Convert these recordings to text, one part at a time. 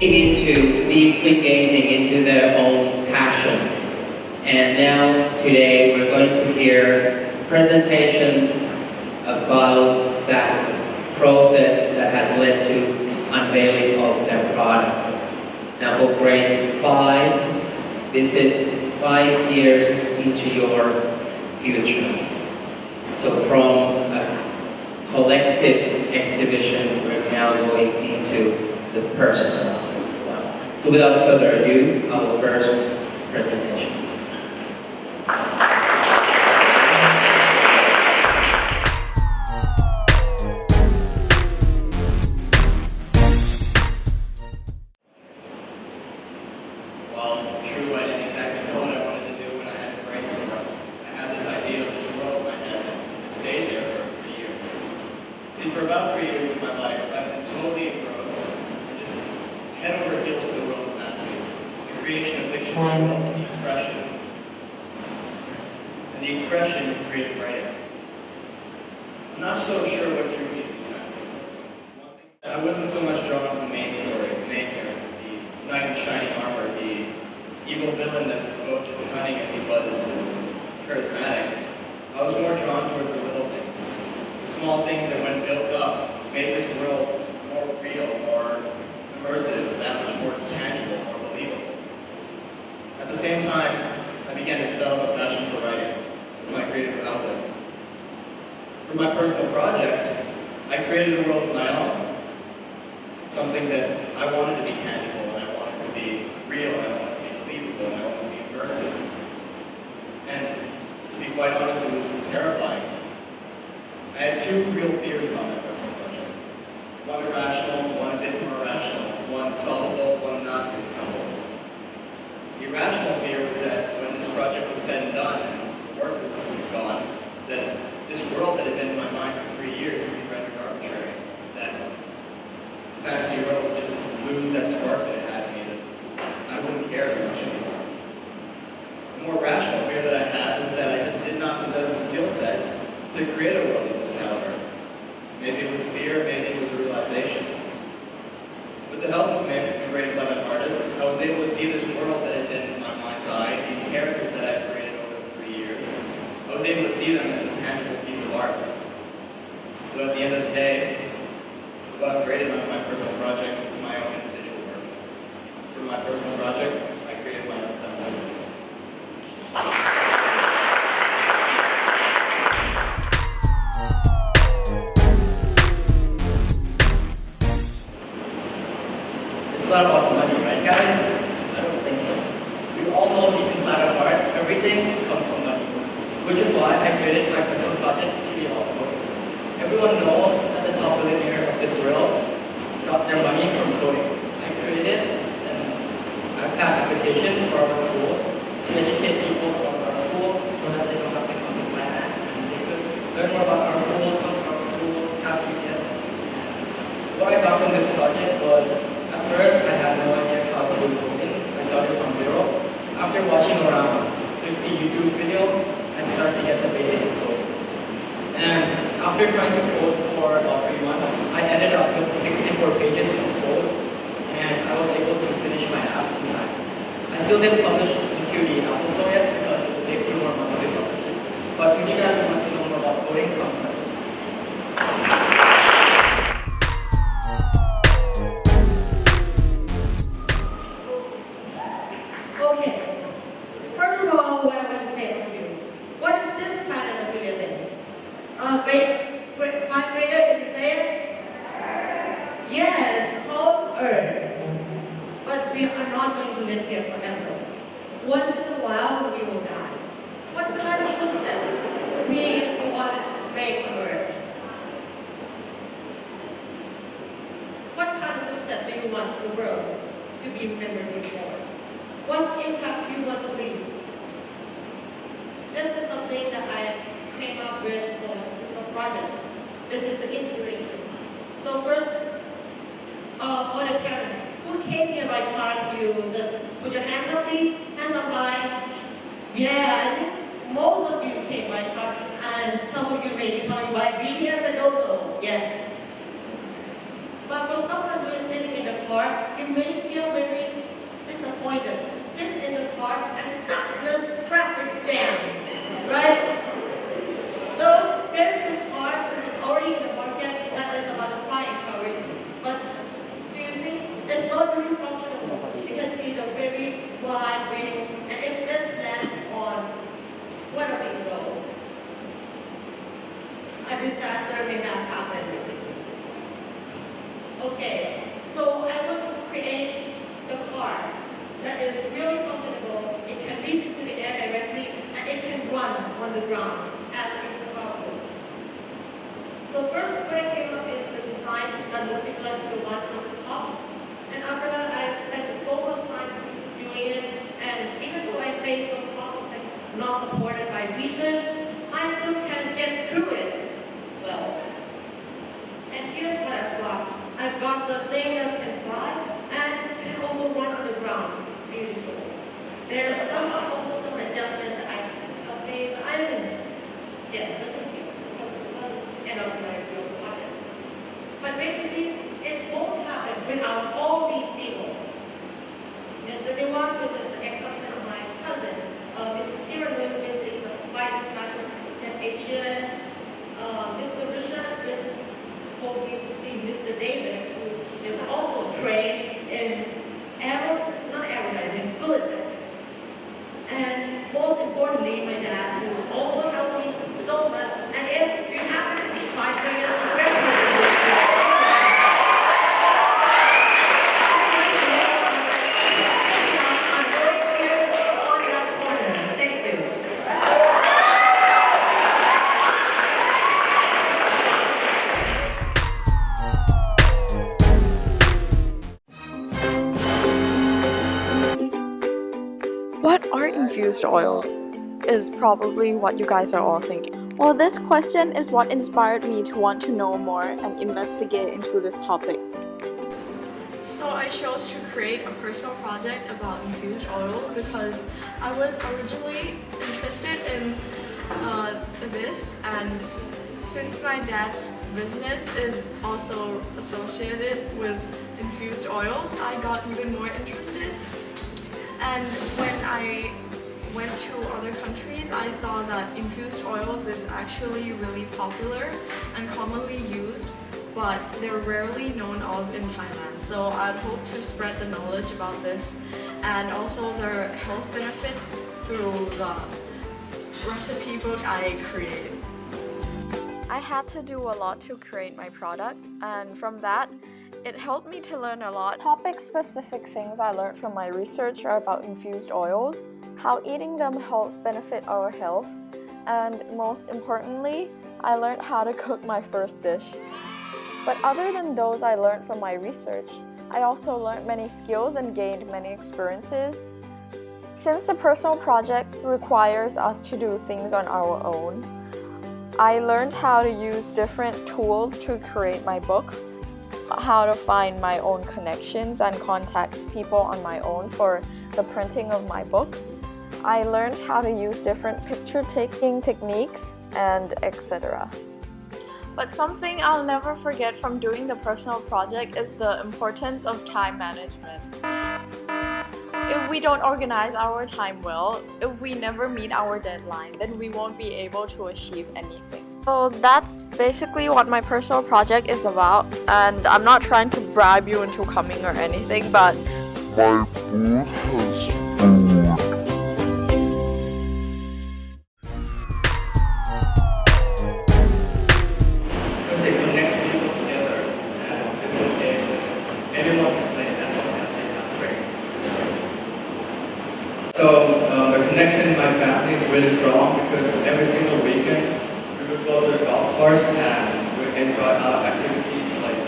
into deeply gazing into their own passions. And now, today, we're going to hear presentations about that process that has led to unveiling of their product. Now, for grade 5, this is 5 years into your future. So from a collective exhibition, we're now going into the personal one. So without further ado, our first presentation. Well, true, I didn't exactly know what I wanted to do when I had to brainstorm. I had this idea of this world in my head and stayed there for 3 years. See, for about 3 years of my life, I've been totally engrossed and just head over heels for the world of fantasy, the creation of fictional worlds, and the expression. And the expression of creative writing. I'm not so sure what drew me to these fantasy worlds. One thing, I wasn't so much drawn to the main story, the main character, the knight in shining armor, the evil villain that was both as cunning as he was charismatic. I was more drawn towards the little things. The small things that when built up made this world more real, more immersive, that much more tangible, more believable. At the same time, I began to develop a passion for writing as my creative outlet. For my personal project, I created a world of my own. Something that I wanted to be tangible, and I wanted to be real, and I wanted to be believable, and I wanted to be immersive. And to be quite honest, it was terrifying. I had 2 real fears about my personal project. One irrational, one a bit more rational, one solvable, one not really solvable. The irrational fear was that when this project was said and done, and the work was gone, that this world that had been in my mind for 3 years would be rendered arbitrary. That the fantasy world would just lose that spark that it had in me, that I wouldn't care as much anymore. The more rational fear that I had was that I just did not possess the skill set to create a world of this caliber. Maybe it was a fear, maybe it was a realization. With the help of a grade 11 artist, I was able to see this world that had been in my mind's eye, these characters that I had created over the 3 years. I was able to see them as a tangible piece of art. But at the end of the day, what I'm graded on my personal project was my own individual work. For my personal project, I created my own fantasy. It's not about money, right guys? I don't think so. We all know deep inside our heart, everything comes from money. Which is why I created my personal project to be about coding. Everyone knows that the top billionaire of this world got their money from coding. I created an iPad application for our school to educate people about our school so that they don't have to come to Thailand and they could learn more about our school, come to our school, have KIS. What I got from this project was, at first I had no idea how to do coding. I started from zero. After watching around 50 YouTube videos, I started to get the basic of coding. And after trying to code for about 3 months, I ended up with 64 pages of code, and I was able to finish my app in time. I still didn't publish into the Apple Store yet because it would take 2 more months to publish it. But if you guys want to know more about coding, come to my book. Okay. First of all, what I want to say to you, what is this planet of the living? Great 5 grader, did you say it? Yes, called Earth. But we are not going to live here forever. Once in a while, we will die. What kind of footsteps we want to make on Earth? What kind of footsteps do you want the world to be remembered for? What impacts do you want to leave? This is something that I came up with for this project. This is the inspiration. So first, for the parents, who came here by car? You just put your hands up, please. Hands up high. Yeah, I think most of you came by car, and some of you may be coming by BTS, I don't know. Yeah. But for someone who is sitting in the car, you may feel very disappointed to sit in the car and stuck in a traffic jam, right? So there's some cars that is already in the market that is about to fly in Korea. But do you think it's not really functional? You can see the very wide wings, and if this lands on one of these roads, a disaster may have happened. Okay, so I want to create the car that is really functional. It can leap into the air directly, and it can run on the ground as a travel. So first, what I came up is the design that was similar to the one on the top. And after that, I spent so much time doing it. And even though I face some problems like not supported by research, I still can get through it well. And here's what I've got. I've got the thing that can fly and can also run on the ground. Beautiful. There's also some adjustments that I've made. I didn't. Yeah, this is because it doesn't end up in my real project. But basically, it won't happen without all these people. Mr. Dewan, which is the ex-husband of my cousin. Mrs. Tiralyn, which is the vice national Asian. Mr. Richard told me to see Mr. David, who is also trained in not aerodynamics, fluid dynamics. And most importantly, my dad, who also helped me so much. And if you happen to be 5 years of graduate, I'm right here on that corner. Thank you. What are infused oils? Is probably what you guys are all thinking. Well, this question is what inspired me to want to know more and investigate into this topic. So I chose to create a personal project about infused oil because I was originally interested in this, and since my dad's business is also associated with infused oils, I got even more interested. And when I went to other countries, I saw that infused oils is actually really popular and commonly used, but they're rarely known of in Thailand. So I'd hope to spread the knowledge about this and also their health benefits through the recipe book I created. I had to do a lot to create my product, and from that, it helped me to learn a lot. Topic-specific things I learned from my research are about infused oils, how eating them helps benefit our health, and most importantly, I learned how to cook my first dish. But other than those I learned from my research, I also learned many skills and gained many experiences. Since the personal project requires us to do things on our own, I learned how to use different tools to create my book, how to find my own connections and contact people on my own for the printing of my book. I learned how to use different picture-taking techniques and etc. But something I'll never forget from doing the personal project is the importance of time management. If we don't organize our time well, if we never meet our deadline, then we won't be able to achieve anything. So that's basically what my personal project is about, and I'm not trying to bribe you into coming or anything, but my booth has food. Because it connects people together, and it's okay. Anyone can play. That's what I say. That's great. So the connection in my family is really strong because every single weekend we would go to the golf course and we enjoy our activities like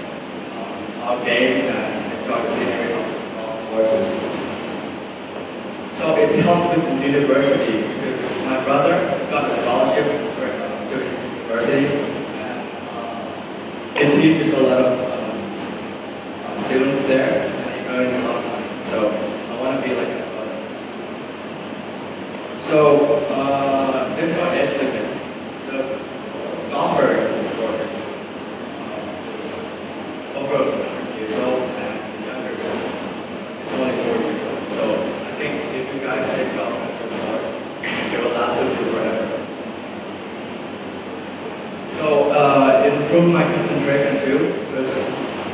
our game and enjoy the scenery of the golf courses. So it helped with the university because my brother got a scholarship to his university, and it teaches a lot of students there, and he earns a lot of money. So I want to be like that brother. So this one is the golfer in the sport is over 100 years old, and the younger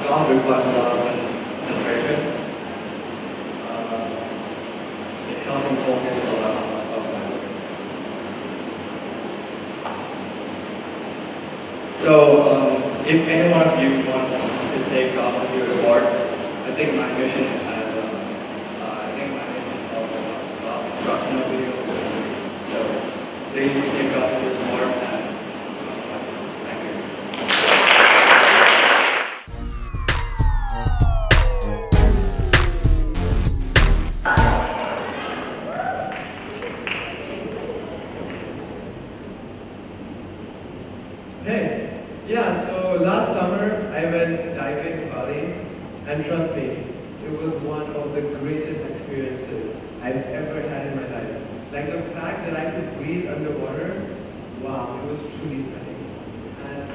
golf requires a lot of concentration. It helps me focus a lot of my work. So, if any one of you wants to take golf as your sport, I think my mission of golf instructional videos. So, please take golf as your sport and thank you. Hey, yeah, so last summer I went diving in Bali, and trust me, it was one of the greatest experiences I've ever had in my life. Like the fact that I could breathe underwater, wow, it was truly stunning. And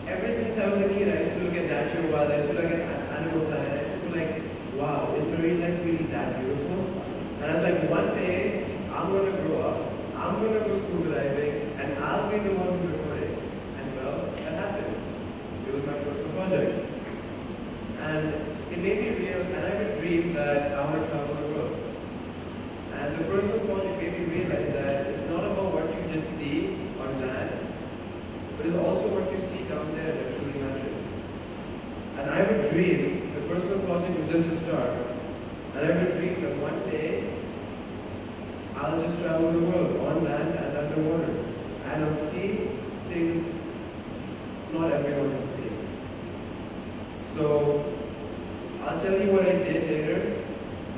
ever since I was a kid, I used to look at natural world, I used to look at Animal Planet, I used to be like, wow, is marine life really that beautiful? And I was like, one day, I'm gonna grow up, I'm gonna go scuba diving, and I'll be the one who's recording. And well, that happened. It was my personal project. And it made me real, and I have a dream that I want to travel the world. And the personal project made me realize that it's not about what you just see on land, but it's also what you see down there that truly matters. And I have a dream, the personal project was just a start, and I have a dream that one day, I'll just travel the world, on land and underwater, and I'll see things not everyone can see. So, I'll tell you what I did later,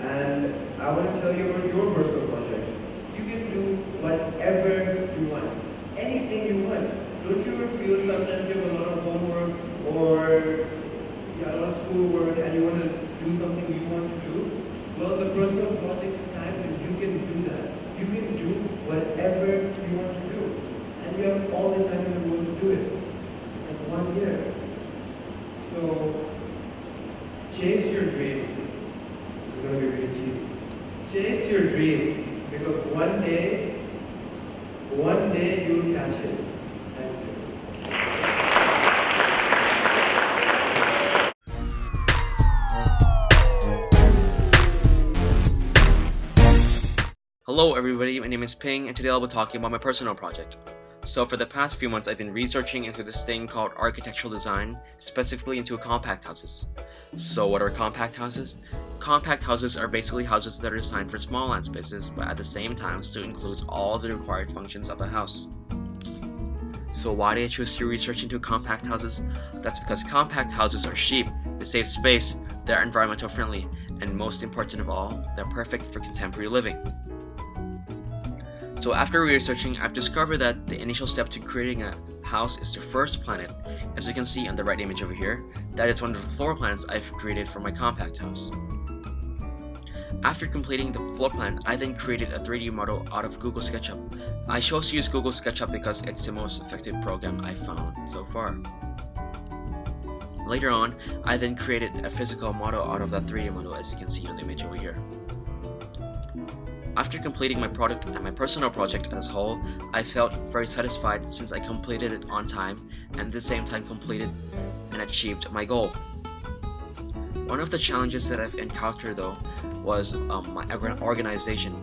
and I want to tell you about your personal project. You can do whatever you want, anything you want. Don't you ever feel sometimes you have a lot of homework or a lot of schoolwork and you want to do something you want to do? Well, the personal project's the time when you can do that. You can do whatever you want to do. And you have all the time in the world to do it. Like 1 year. So, chase your dreams. This is going to be really cheesy. Chase your dreams because one day you'll catch it. Thank you. Hello everybody, my name is Ping and today I'll be talking about my personal project. So for the past few months I've been researching into this thing called architectural design, specifically into compact houses. So what are compact houses? Compact houses are basically houses that are designed for small land spaces but at the same time still includes all the required functions of a house. So why did I choose to research into compact houses? That's because compact houses are cheap, they save space, they're environmental friendly, and most important of all, they're perfect for contemporary living. So after researching, I've discovered that the initial step to creating a house is to first plan it. As you can see on the right image over here, that is one of the floor plans I've created for my compact house. After completing the floor plan, I then created a 3D model out of Google SketchUp. I chose to use Google SketchUp because it's the most effective program I've found so far. Later on, I then created a physical model out of that 3D model as you can see on the image over here. After completing my product and my personal project as a whole, I felt very satisfied since I completed it on time and at the same time completed and achieved my goal. One of the challenges that I've encountered though was my organization.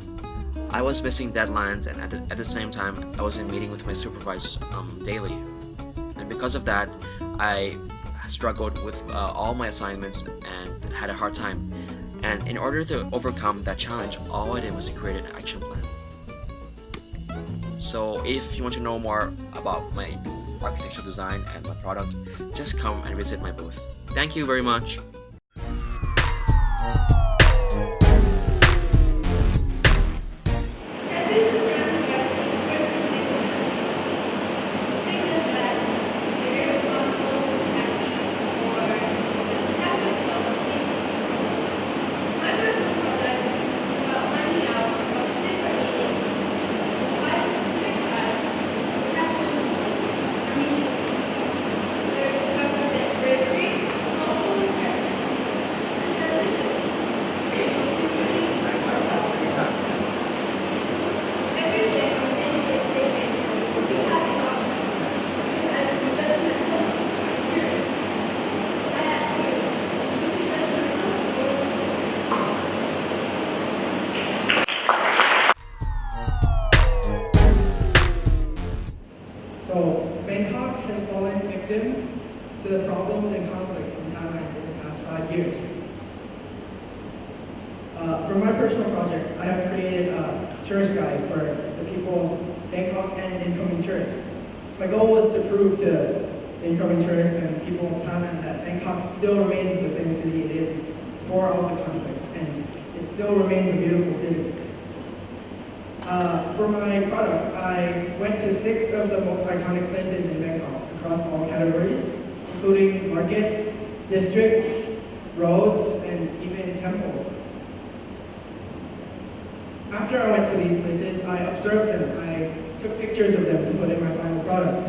I was missing deadlines and at the same time I was in meeting with my supervisors daily. And because of that, I struggled with all my assignments and had a hard time. And in order to overcome that challenge, all I did was to create an action plan. So if you want to know more about my architectural design and my product, just come and visit my booth. Thank you very much. 5 years. For my personal project, I have created a tourist guide for the people of Bangkok and incoming tourists. My goal was to prove to incoming tourists and people of Thailand that Bangkok still remains the same city it is before all the conflicts, and it still remains a beautiful city. For my product, I went to 6 of the most iconic places in Bangkok across all categories, including markets, districts, roads, and even temples. After I went to these places, I observed them. I took pictures of them to put in my final product.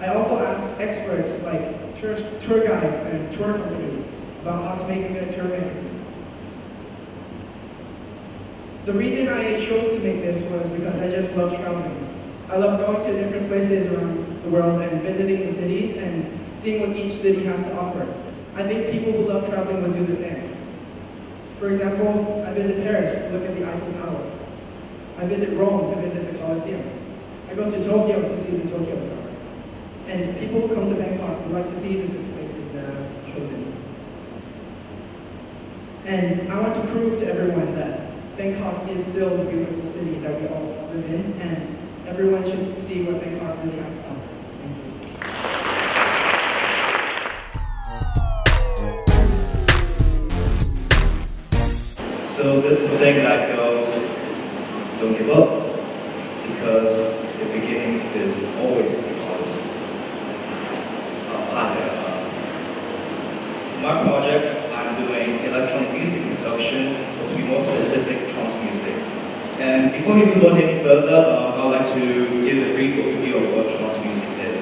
I also asked experts like tour guides and tour companies about how to make a good tour magazine. The reason I chose to make this was because I just love traveling. I love going to different places around the world and visiting the cities and seeing what each city has to offer. I think people who love traveling would do the same. For example, I visit Paris to look at the Eiffel Tower. I visit Rome to visit the Colosseum. I go to Tokyo to see the Tokyo Tower. And people who come to Bangkok would like to see the 6 places that I've chosen. And I want to prove to everyone that Bangkok is still the beautiful city that we all live in, and everyone should see what Bangkok really has to offer. Thank you. So there's a saying that goes, don't give up, because the beginning is always the hardest. For my project, I'm doing electronic music production, or to be more specific, trance music. And before we move on any further, I'd like to give a brief overview of what trance music is.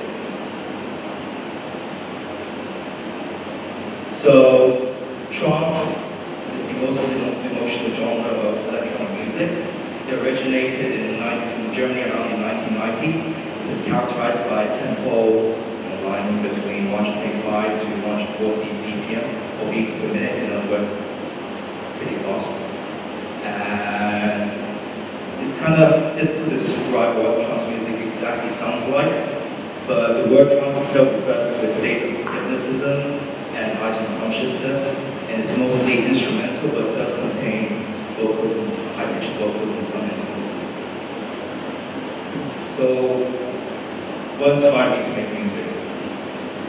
So, trance is the most emotional genre of electronic music. It originated in Germany around the 1990s. It is characterized by a tempo line between 125 to 140 BPM, or beats per minute. In other words, it's pretty fast. And it's kind of difficult to describe what trance music exactly sounds like, but the word trance itself refers to a state of hypnotism and heightened consciousness, and it's mostly instrumental, but does contain vocals and high-pitched vocals in some instances. So, what inspired me to make music?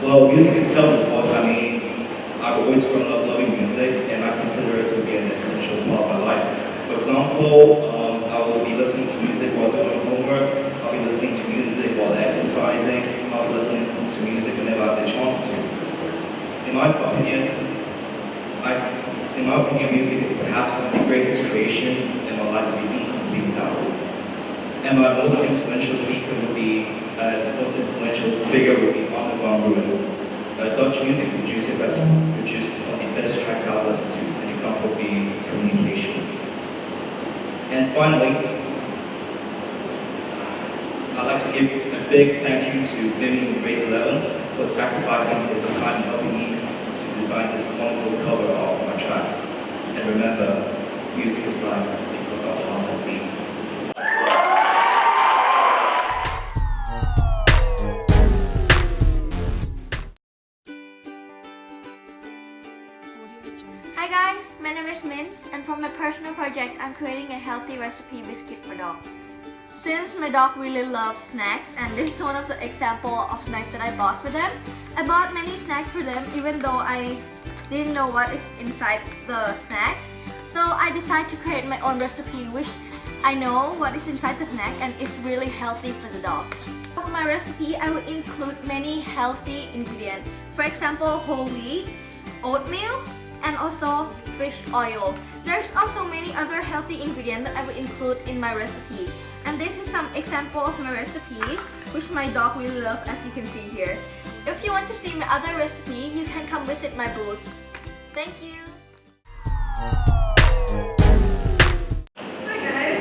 Well, music itself, of course, I've always grown up loving music, and I consider it to be an essential part of my life. For example, I will be listening to music while doing homework, I'll be listening to music while exercising, I'll be listening to music whenever I have the chance to. In my opinion, music is perhaps one of the greatest creations, and my life would be incomplete without it. And my most influential the most influential figure would be Armin van Buuren, a Dutch music producer that's produced some of the best tracks I've listened to. An example would be Communication. And finally, I'd like to give a big thank you to Mimi in grade 11 for sacrificing his time and helping me to design this wonderful cover art for my track. And remember, music is life because our hearts are beats. Hi guys, my name is Mint, and for my personal project, I'm creating a healthy recipe biscuit for dogs. Since my dog really loves snacks, and this is one of the example of snacks that I bought for them. I bought many snacks for them even though I didn't know what is inside the snack. So I decided to create my own recipe which I know what is inside the snack and it's really healthy for the dogs. For my recipe, I will include many healthy ingredients. For example, whole wheat, oatmeal, and also fish oil. There's also many other healthy ingredients that I will include in my recipe. And this is some example of my recipe, which my dog really loves, as you can see here. If you want to see my other recipe, you can come visit my booth. Thank you! Hi guys!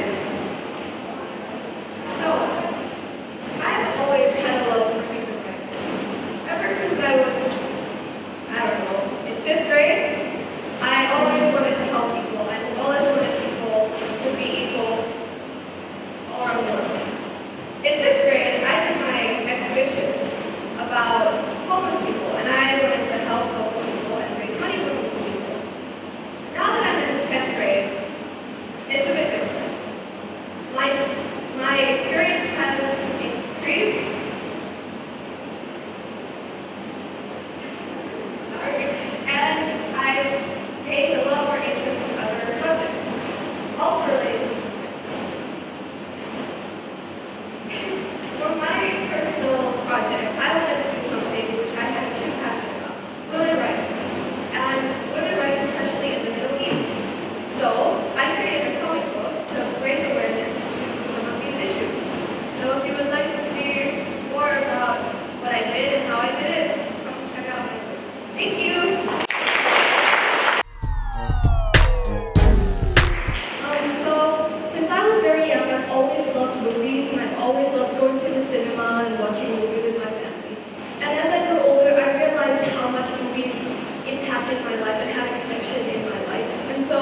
So, I've always had a love for human rights. Ever since I was, in 5th grade, I always wanted to help people and always wanted people to be equal all around the world. In 5th grade, I did my exhibition about homeless people, and I wanted to help homeless people and raise money for homeless people. impacted my life and had a connection in my life. And so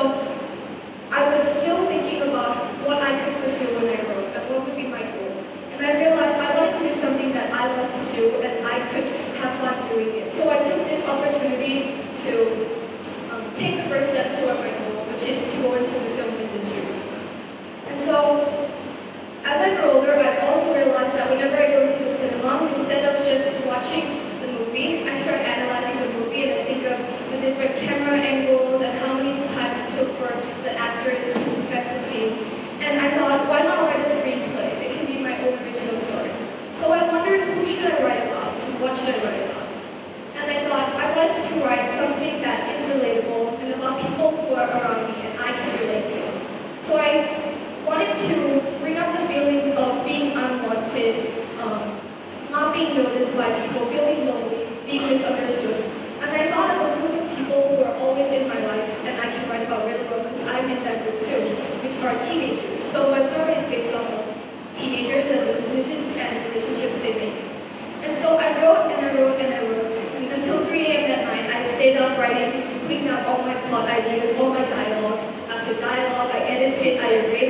I was still thinking about what I could pursue when I wrote and what would be my goal. And I realized I wanted to do something that I love to do and I could have fun doing it. So I took this opportunity to take the first steps toward my goal, which is to go into the film industry. And so as I grew older, I also realized that whenever I go to the cinema, instead of just watching the movie, I start analyzing the movie and I think of the different camera angles and how many times it took for the actors to perfect the scene. And I thought, why not write a screenplay? It can be my own original story. So I wondered, who should I write about and what should I write about? And I thought, I wanted to write something that is relatable and about people who are around me and I can relate to. So I wanted to bring up the feelings of being unwanted, not being noticed by people, feeling lonely, being misunderstood. And I thought of a group of people who are always in my life, and I can write about really well because I'm in that group too, which are teenagers. So my story is based off of teenagers and the decisions and relationships they make. And so I wrote and I wrote and I wrote. And until 3 a.m. that night, I stayed up writing, putting out all my plot ideas, all my dialogue. After dialogue, I edited, I erased.